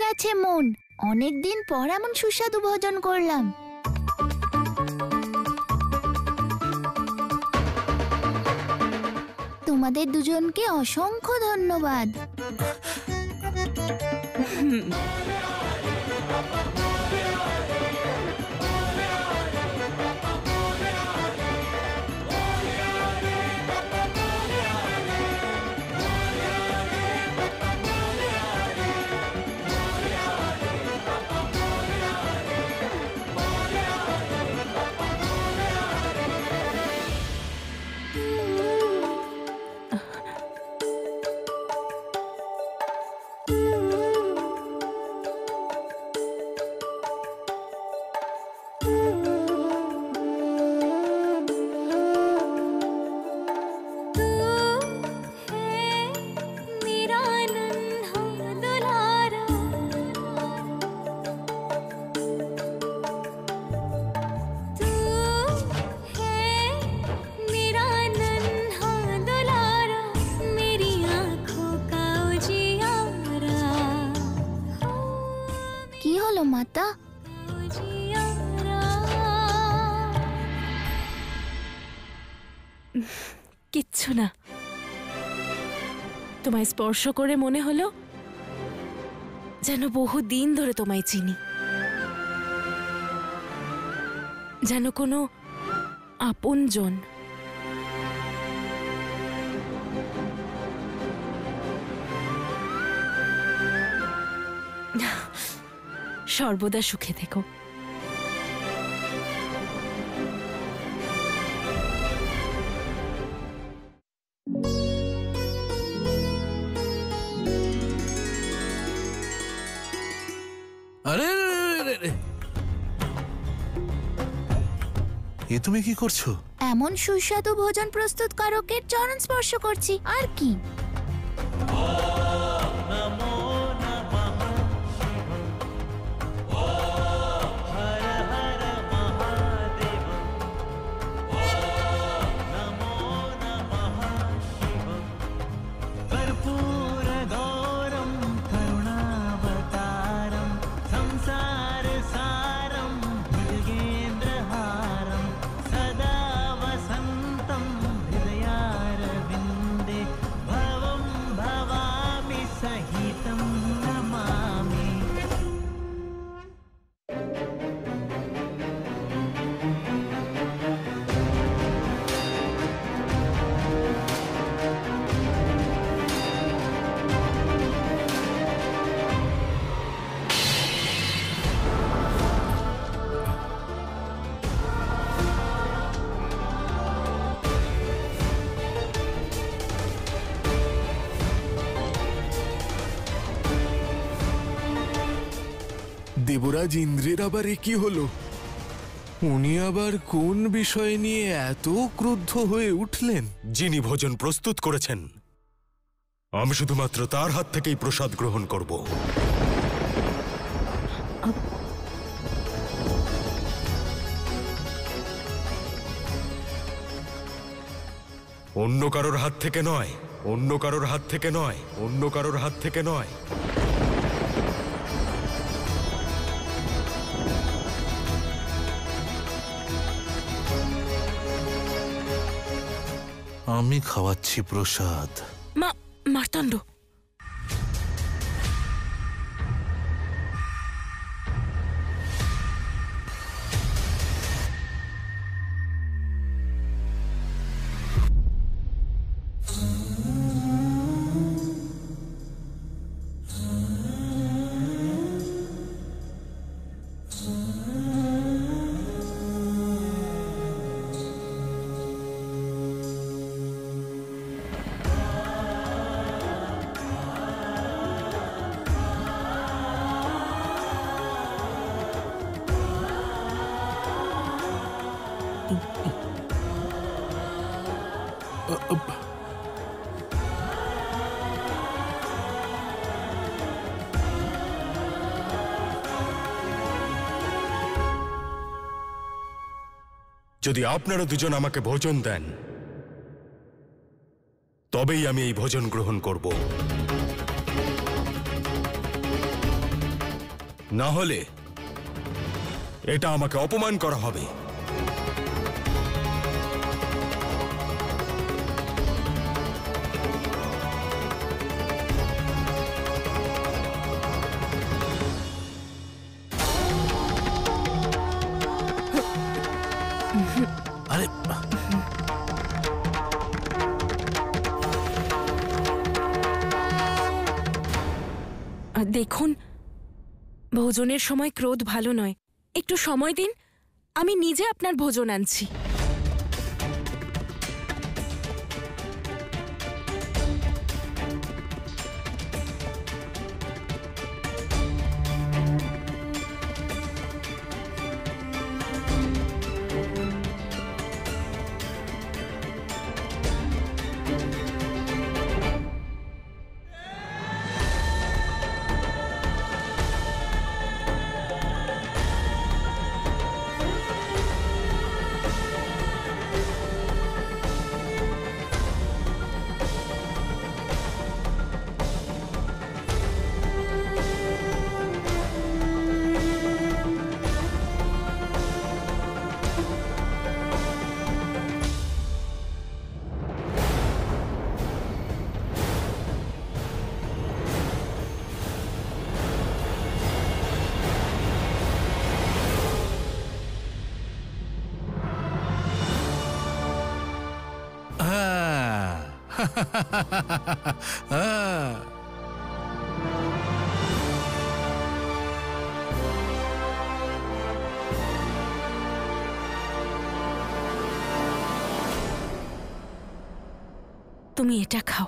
গেছে মন। অনেকদিন পর এমন সুস্বাদু ভোজন করলাম। তোমাদের দুজনকে অসংখ্য ধন্যবাদ। কি হলো মাতা? কিচ্ছু না। তোমায় স্পর্শ করে মনে হলো যেন বহুদিন ধরে তোমায় চিনি, যেন কোনো আপনজন। সর্বদা সুখে থেকো। আরে এ তুমি কি করছো? এমন সুস্বাদু ভোজন প্রস্তুতকারকের চরণ স্পর্শ করছি, আর কি। দেবরাজ ইন্দ্রের আবার এ কি হলো? উনি আবার কোন বিষয় নিয়ে এত ক্রুদ্ধ হয়ে উঠলেন? যিনি ভোজন প্রস্তুত করেছেন, আমি শুধুমাত্র তার হাত থেকেই প্রসাদ গ্রহণ করব। অন্য কারোর হাত থেকে নয়, অন্য কারোর হাত থেকে নয়, অন্য কারোর হাত থেকে নয়। আমি খাওয়াচ্ছি প্রসাদ। মার্তাণ্ড, যদি আপনারা দুজন আমাকে ভোজন দেন, তবেই আমি এই ভোজন গ্রহণ করব। না হলে এটা আমাকে অপমান করা হবে। আরে দেখুন, ভোজনের সময় ক্রোধ ভালো নয়। একটু সময় দিন, আমি নিজে আপনার ভোজন আনছি। তুমি এটা খাও।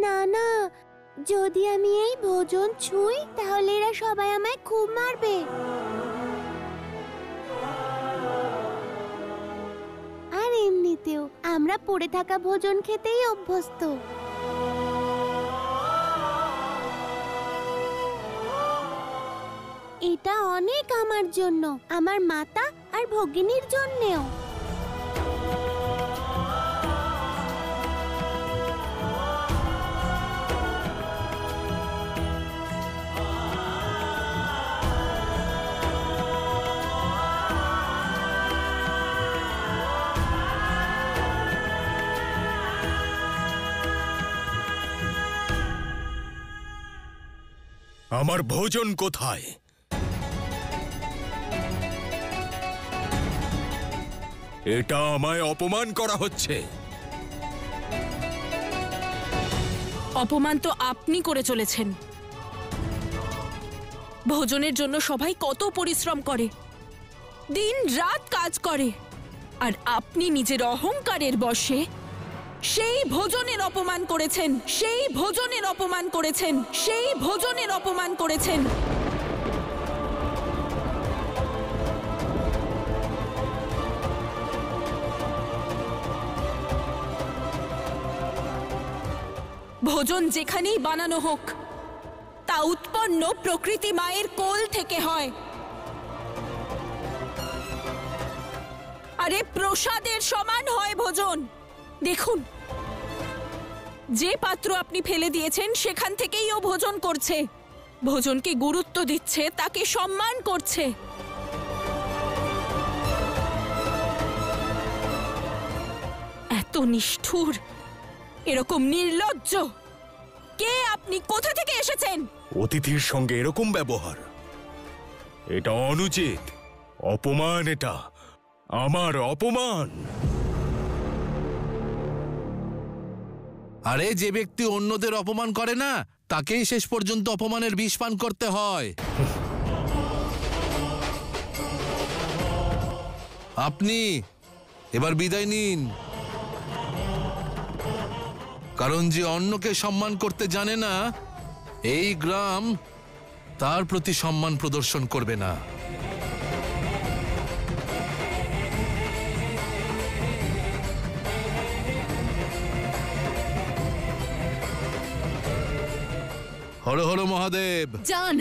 না না, যদি আমি এই ভোজন ছুঁই তাহলে এরা সবাই আমায় খুব মারবে। আর এমনিতেও আমরা পড়ে থাকা ভোজন খেতেই অভ্যস্ত। এটা অনেক আমার জন্য, আমার মাতা আর ভগিনীর জন্যেও। আমার ভোজন কোথায়? এটা আমায় অপমান করা হচ্ছে। অপমান তো আপনি করে চলেছেন। ভোজনের জন্য সবাই কত পরিশ্রম করে, দিন রাত কাজ করে, আর আপনি নিজের অহংকারের বশে সেই ভোজনের অপমান করেছেন, সেই ভোজনের অপমান করেছেন, সেই ভোজনের অপমান করেছেন। ভোজন যেখানেই বানানো হোক তা উৎপন্ন প্রকৃতি মায়ের কোল থেকে হয়। আরে প্রসাদের সমান হয় ভোজন। দেখুন, যে পাত্র আপনি ফেলে দিয়েছেন সেখান থেকেই ও ভোজন করছে, ভোজনকে গুরুত্ব দিচ্ছে, তাকে সম্মান করছে। এত নিষ্ঠুর, এরকম নির্লজ্জ! কে আপনি? কোথা থেকে এসেছেন? অতিথির সঙ্গে এরকম ব্যবহার, এটা অনুচিত, অপমান। এটা আমার অপমান। আরে, যে ব্যক্তি অন্যদের অপমান করে না তাকেই শেষ পর্যন্ত অপমানের বিষ পান করতে হয়। আপনি এবার বিদায় নিন, কারণ যে অন্যকে সম্মান করতে জানে না এই গ্রাম তার প্রতি সম্মান প্রদর্শন করবে না। হর হর মহাদেব। যান।